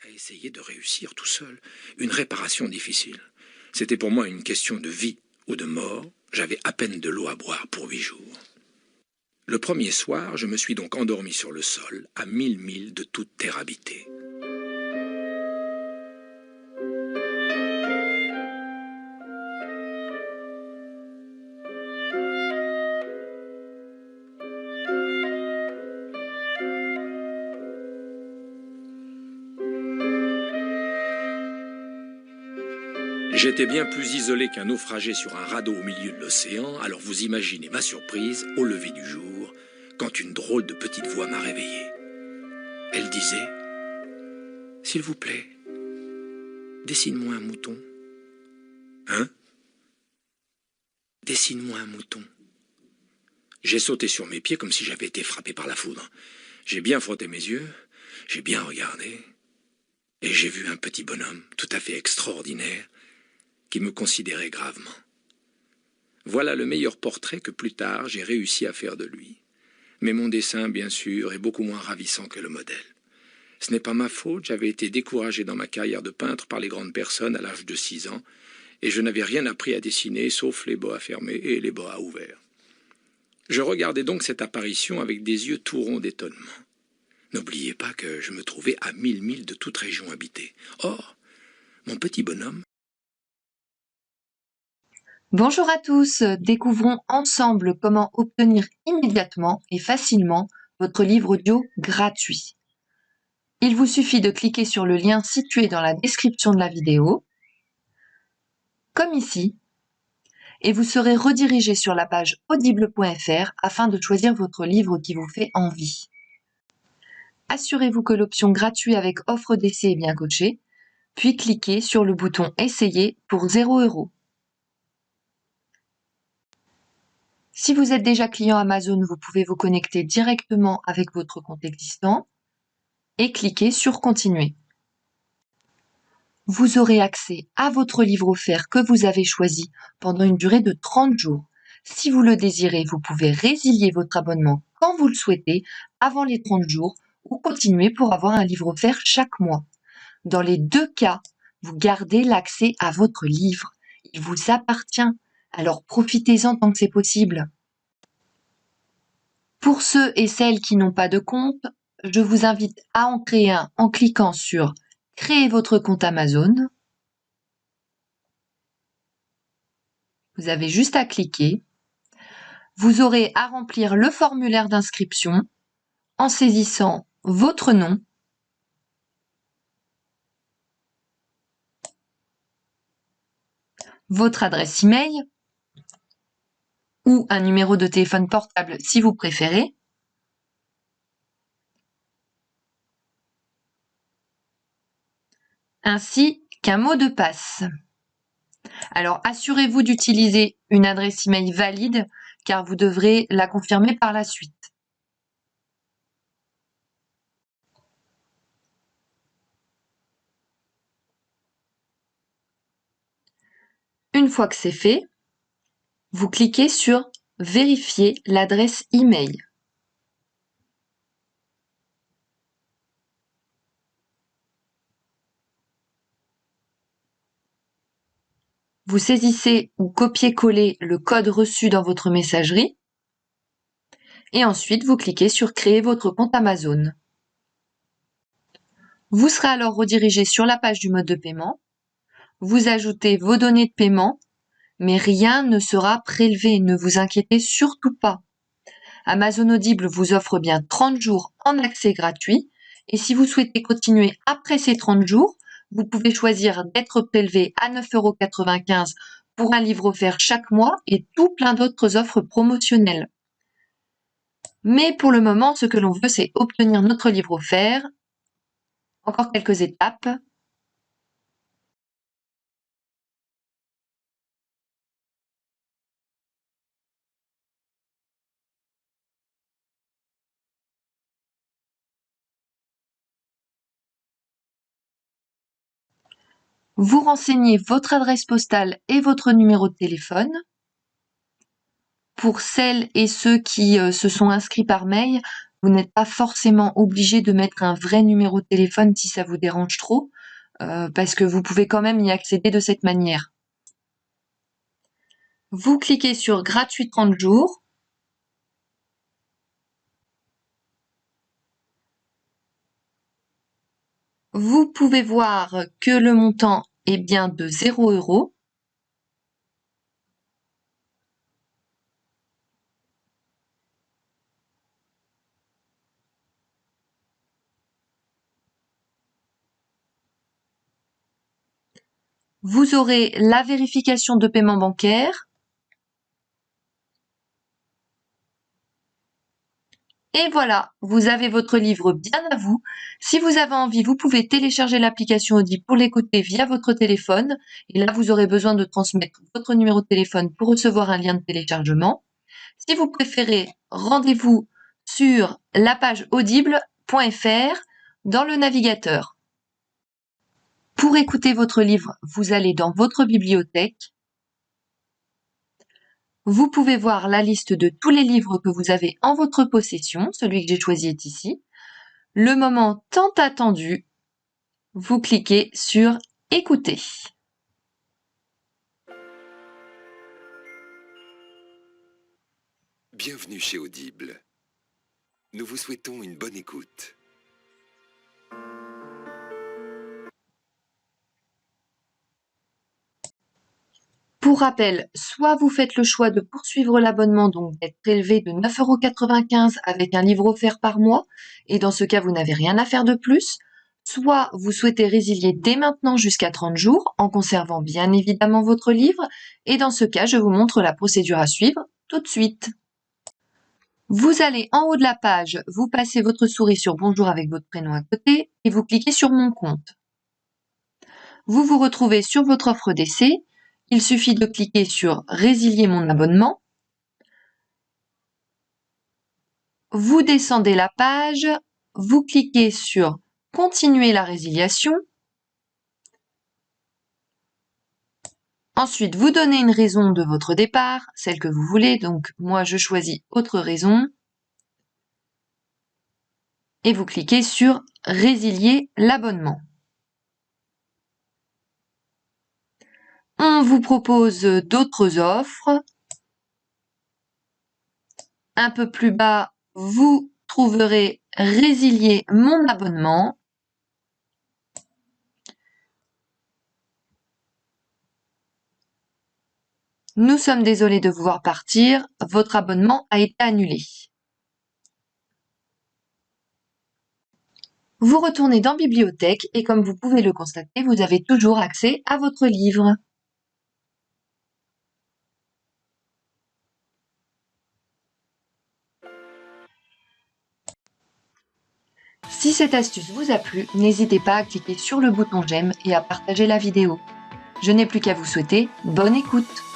à essayer de réussir tout seul. Une réparation difficile. C'était pour moi une question de vie ou de mort. J'avais à peine de l'eau à boire pour 8 jours. Le premier soir, je me suis donc endormi sur le sol, à 1000 milles de toute terre habitée. J'étais bien plus isolé qu'un naufragé sur un radeau au milieu de l'océan, alors vous imaginez ma surprise au lever du jour, quand une drôle de petite voix m'a réveillé. Elle disait « S'il vous plaît, dessine-moi un mouton. »« Hein ? Dessine-moi un mouton. » J'ai sauté sur mes pieds comme si j'avais été frappé par la foudre. J'ai bien frotté mes yeux, j'ai bien regardé, et j'ai vu un petit bonhomme tout à fait extraordinaire, qui me considérait gravement. Voilà le meilleur portrait que plus tard j'ai réussi à faire de lui. Mais mon dessin, bien sûr, est beaucoup moins ravissant que le modèle. Ce n'est pas ma faute, j'avais été découragé dans ma carrière de peintre par les grandes personnes à l'âge de 6 ans, et je n'avais rien appris à dessiner sauf les boas fermés et les boas ouverts. Je regardais donc cette apparition avec des yeux tout ronds d'étonnement. N'oubliez pas que je me trouvais à 1000 milles de toute région habitée. Or, mon petit bonhomme... Bonjour à tous, découvrons ensemble comment obtenir immédiatement et facilement votre livre audio gratuit. Il vous suffit de cliquer sur le lien situé dans la description de la vidéo, comme ici, et vous serez redirigé sur la page audible.fr afin de choisir votre livre qui vous fait envie. Assurez-vous que l'option gratuit avec offre d'essai est bien cochée, puis cliquez sur le bouton Essayer pour 0 €. Si vous êtes déjà client Amazon, vous pouvez vous connecter directement avec votre compte existant et cliquer sur Continuer. Vous aurez accès à votre livre offert que vous avez choisi pendant une durée de 30 jours. Si vous le désirez, vous pouvez résilier votre abonnement quand vous le souhaitez avant les 30 jours ou continuer pour avoir un livre offert chaque mois. Dans les deux cas, vous gardez l'accès à votre livre. Il vous appartient, alors profitez-en tant que c'est possible. Pour ceux et celles qui n'ont pas de compte, je vous invite à en créer un en cliquant sur « Créer votre compte Amazon ». Vous avez juste à cliquer. Vous aurez à remplir le formulaire d'inscription en saisissant votre nom, votre adresse email ou un numéro de téléphone portable si vous préférez, ainsi qu'un mot de passe. Alors, assurez-vous d'utiliser une adresse email valide car vous devrez la confirmer par la suite. Une fois que c'est fait, vous cliquez sur « Vérifier l'adresse email ». Vous saisissez ou copiez-collez le code reçu dans votre messagerie et ensuite vous cliquez sur « Créer votre compte Amazon ». Vous serez alors redirigé sur la page du mode de paiement. Vous ajoutez vos données de paiement, mais rien ne sera prélevé, ne vous inquiétez surtout pas. Amazon Audible vous offre bien 30 jours en accès gratuit et si vous souhaitez continuer après ces 30 jours, vous pouvez choisir d'être prélevé à 9,95 € pour un livre offert chaque mois et tout plein d'autres offres promotionnelles. Mais pour le moment, ce que l'on veut, c'est obtenir notre livre offert. Encore quelques étapes. Vous renseignez votre adresse postale et votre numéro de téléphone. Pour celles et ceux qui se sont inscrits par mail, Vous n'êtes pas forcément obligé de mettre un vrai numéro de téléphone si ça vous dérange trop, parce que vous pouvez quand même y accéder de cette manière. Vous cliquez sur gratuit 30 jours. Vous pouvez voir que le montant est bien de 0 €. Vous aurez la vérification de paiement bancaire. Et voilà, vous avez votre livre bien à vous. Si vous avez envie, vous pouvez télécharger l'application Audible pour l'écouter via votre téléphone. Et là, vous aurez besoin de transmettre votre numéro de téléphone pour recevoir un lien de téléchargement. Si vous préférez, rendez-vous sur la page audible.fr dans le navigateur. Pour écouter votre livre, vous allez dans votre bibliothèque. Vous pouvez voir la liste de tous les livres que vous avez en votre possession. Celui que j'ai choisi est ici. Le moment tant attendu, vous cliquez sur Écouter. Bienvenue chez Audible. Nous vous souhaitons une bonne écoute. Pour rappel, soit vous faites le choix de poursuivre l'abonnement, donc d'être prélevé de 9,95 € avec un livre offert par mois, et dans ce cas, vous n'avez rien à faire de plus, soit vous souhaitez résilier dès maintenant jusqu'à 30 jours, en conservant bien évidemment votre livre, et dans ce cas, je vous montre la procédure à suivre tout de suite. Vous allez en haut de la page, vous passez votre souris sur Bonjour avec votre prénom à côté, et vous cliquez sur Mon compte. Vous vous retrouvez sur votre offre d'essai. Il suffit de cliquer sur Résilier mon abonnement. Vous descendez la page, vous cliquez sur Continuer la résiliation. Ensuite, vous donnez une raison de votre départ, celle que vous voulez. Donc, moi, je choisis autre raison. Et vous cliquez sur Résilier l'abonnement. On vous propose d'autres offres. Un peu plus bas, vous trouverez Résilier mon abonnement. Nous sommes désolés de vous voir partir, votre abonnement a été annulé. Vous retournez dans Bibliothèque et comme vous pouvez le constater, vous avez toujours accès à votre livre. Si cette astuce vous a plu, n'hésitez pas à cliquer sur le bouton j'aime et à partager la vidéo. Je n'ai plus qu'à vous souhaiter bonne écoute.